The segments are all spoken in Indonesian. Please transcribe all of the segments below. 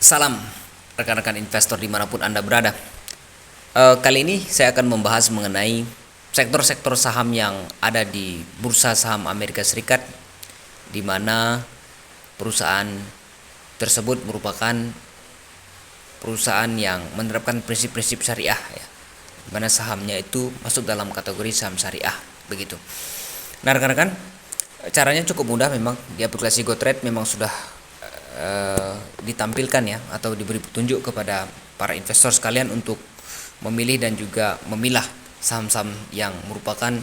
Salam rekan-rekan investor dimanapun Anda berada. Kali ini saya akan membahas mengenai sektor-sektor saham yang ada di Bursa Saham Amerika Serikat, di mana perusahaan tersebut merupakan perusahaan yang menerapkan prinsip-prinsip syariah, ya, di mana sahamnya itu masuk dalam kategori saham syariah, begitu. Nah rekan-rekan, caranya cukup mudah memang. Di aplikasi GoTrade memang sudah ditampilkan ya, atau diberi petunjuk kepada para investor sekalian untuk memilih dan juga memilah saham-saham yang merupakan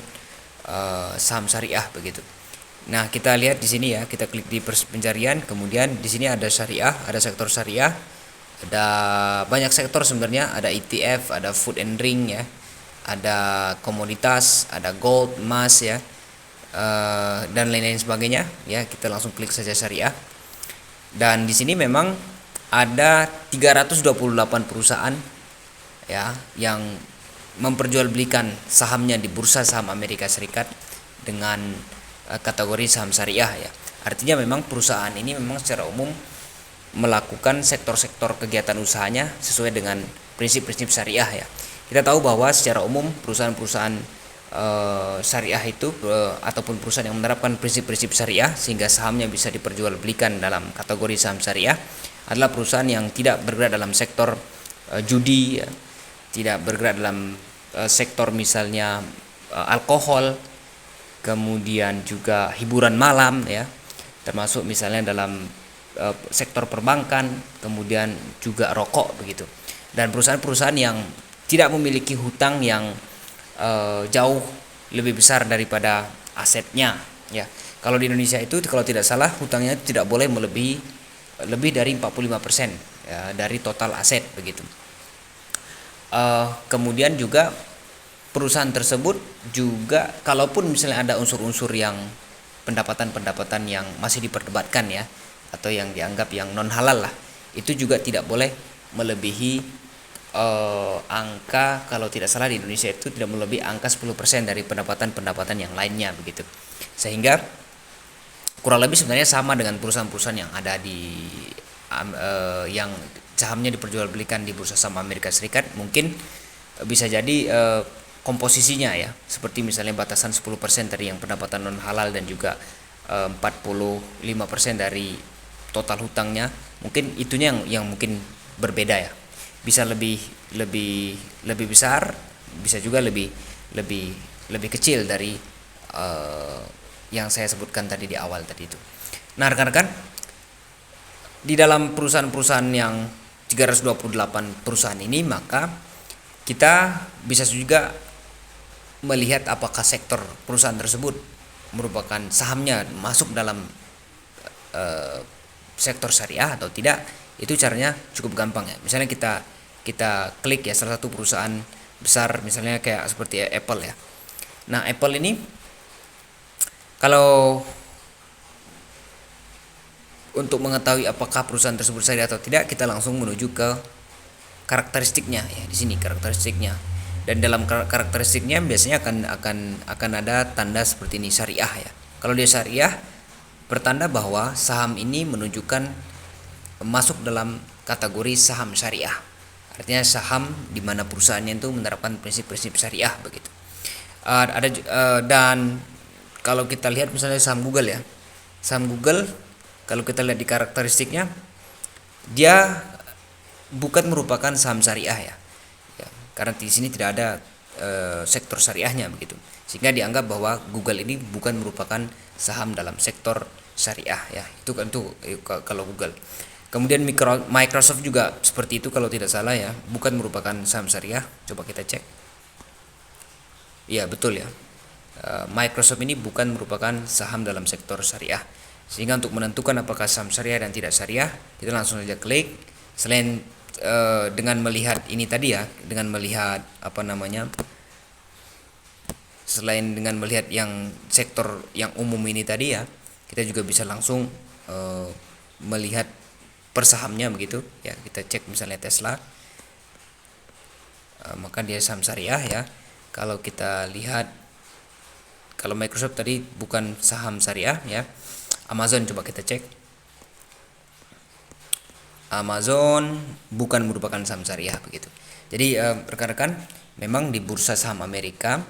saham syariah, begitu. Nah, kita lihat di sini ya, kita klik di pencarian, kemudian di sini ada syariah, ada sektor syariah, ada banyak sektor sebenarnya, ada ETF, ada food and drink ya, ada komoditas, ada gold, emas ya, dan lain-lain sebagainya ya. Kita langsung klik saja syariah. Dan di sini memang ada 328 perusahaan ya yang memperjualbelikan sahamnya di Bursa Saham Amerika Serikat dengan kategori saham syariah ya. Artinya memang perusahaan ini memang secara umum melakukan sektor-sektor kegiatan usahanya sesuai dengan prinsip-prinsip syariah ya. Kita tahu bahwa secara umum perusahaan-perusahaan syariah itu ataupun perusahaan yang menerapkan prinsip-prinsip syariah sehingga sahamnya bisa diperjualbelikan dalam kategori saham syariah adalah perusahaan yang tidak bergerak dalam sektor judi ya, tidak bergerak dalam sektor misalnya alkohol, kemudian juga hiburan malam ya, termasuk misalnya dalam sektor perbankan, kemudian juga rokok, begitu. Dan perusahaan-perusahaan yang tidak memiliki hutang yang jauh lebih besar daripada asetnya ya. Kalau di Indonesia itu kalau tidak salah hutangnya tidak boleh melebihi lebih dari 45% ya, dari total aset, begitu. Kemudian juga perusahaan tersebut juga kalaupun misalnya ada unsur-unsur yang pendapatan-pendapatan yang masih diperdebatkan ya, atau yang dianggap yang non halal lah, itu juga tidak boleh melebihi angka, kalau tidak salah di Indonesia itu tidak melebihi angka 10% dari pendapatan-pendapatan yang lainnya, begitu. Sehingga kurang lebih sebenarnya sama dengan perusahaan-perusahaan yang ada di yang sahamnya diperjualbelikan di Bursa Saham Amerika Serikat. Mungkin bisa jadi komposisinya ya, seperti misalnya batasan 10% dari yang pendapatan non halal dan juga 45% dari total hutangnya. Mungkin itunya yang mungkin berbeda ya. Bisa lebih besar, bisa juga lebih kecil dari yang saya sebutkan tadi di awal tadi itu. Nah rekan-rekan, di dalam perusahaan-perusahaan yang 328 perusahaan ini, maka kita bisa juga melihat apakah sektor perusahaan tersebut merupakan sahamnya masuk dalam sektor syariah atau tidak. Itu caranya cukup gampang ya. Misalnya kita klik ya salah satu perusahaan besar, misalnya kayak seperti Apple ya. Nah Apple ini kalau untuk mengetahui apakah perusahaan tersebut syariah atau tidak, kita langsung menuju ke karakteristiknya ya. Di sini karakteristiknya, dan dalam karakteristiknya biasanya akan ada tanda seperti ini, syariah ya. Kalau dia syariah, bertanda bahwa saham ini menunjukkan masuk dalam kategori saham syariah. Artinya saham di mana perusahaannya itu menerapkan prinsip-prinsip syariah, begitu. Dan kalau kita lihat misalnya saham Google ya, saham Google kalau kita lihat di karakteristiknya, dia bukan merupakan saham syariah ya, karena di sini tidak ada sektor syariahnya, begitu. Sehingga dianggap bahwa Google ini bukan merupakan saham dalam sektor syariah ya. Itu kan tuh kalau Google. Kemudian Microsoft juga seperti itu kalau tidak salah ya, bukan merupakan saham syariah. Coba kita cek. Iya betul ya. Microsoft ini bukan merupakan saham dalam sektor syariah. Sehingga untuk menentukan apakah saham syariah dan tidak syariah, kita langsung saja klik. Selain dengan melihat ini tadi ya, dengan melihat selain dengan melihat yang sektor yang umum ini tadi ya, kita juga bisa langsung melihat persahamnya, begitu ya. Kita cek misalnya Tesla, maka dia saham syariah ya. Kalau kita lihat, kalau Microsoft tadi bukan saham syariah ya. Amazon coba kita cek. Amazon bukan merupakan saham syariah begitu. Jadi rekan-rekan, memang di bursa saham Amerika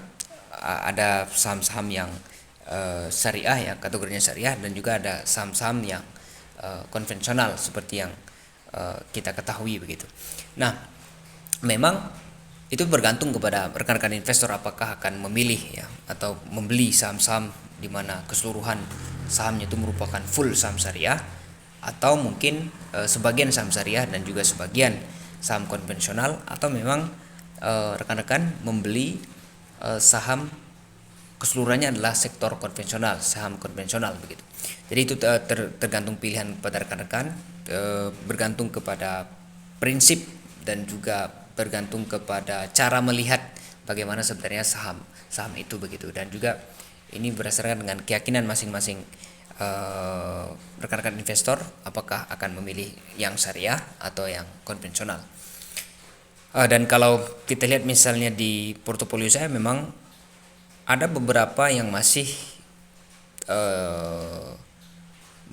ada saham-saham yang syariah ya, kategorinya syariah, dan juga ada saham-saham yang konvensional seperti yang kita ketahui begitu. Nah, memang itu bergantung kepada rekan-rekan investor apakah akan memilih ya atau membeli saham-saham di mana keseluruhan sahamnya itu merupakan full saham syariah, atau mungkin sebagian saham syariah dan juga sebagian saham konvensional, atau memang rekan-rekan membeli saham keseluruhannya adalah sektor konvensional, saham konvensional begitu. Jadi itu tergantung pilihan pada rekan-rekan, bergantung kepada prinsip dan juga bergantung kepada cara melihat bagaimana sebenarnya saham itu begitu, dan juga ini berdasarkan dengan keyakinan masing-masing rekan-rekan investor apakah akan memilih yang syariah atau yang konvensional. Dan kalau kita lihat misalnya di portofolio saya, memang ada beberapa yang masih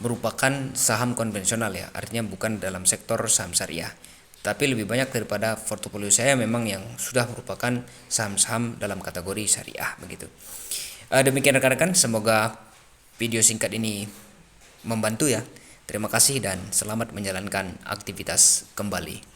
merupakan saham konvensional ya, artinya bukan dalam sektor saham syariah. Tapi lebih banyak daripada portofolio saya memang yang sudah merupakan saham-saham dalam kategori syariah begitu. Demikian rekan-rekan, semoga video singkat ini membantu ya. Terima kasih dan selamat menjalankan aktivitas kembali.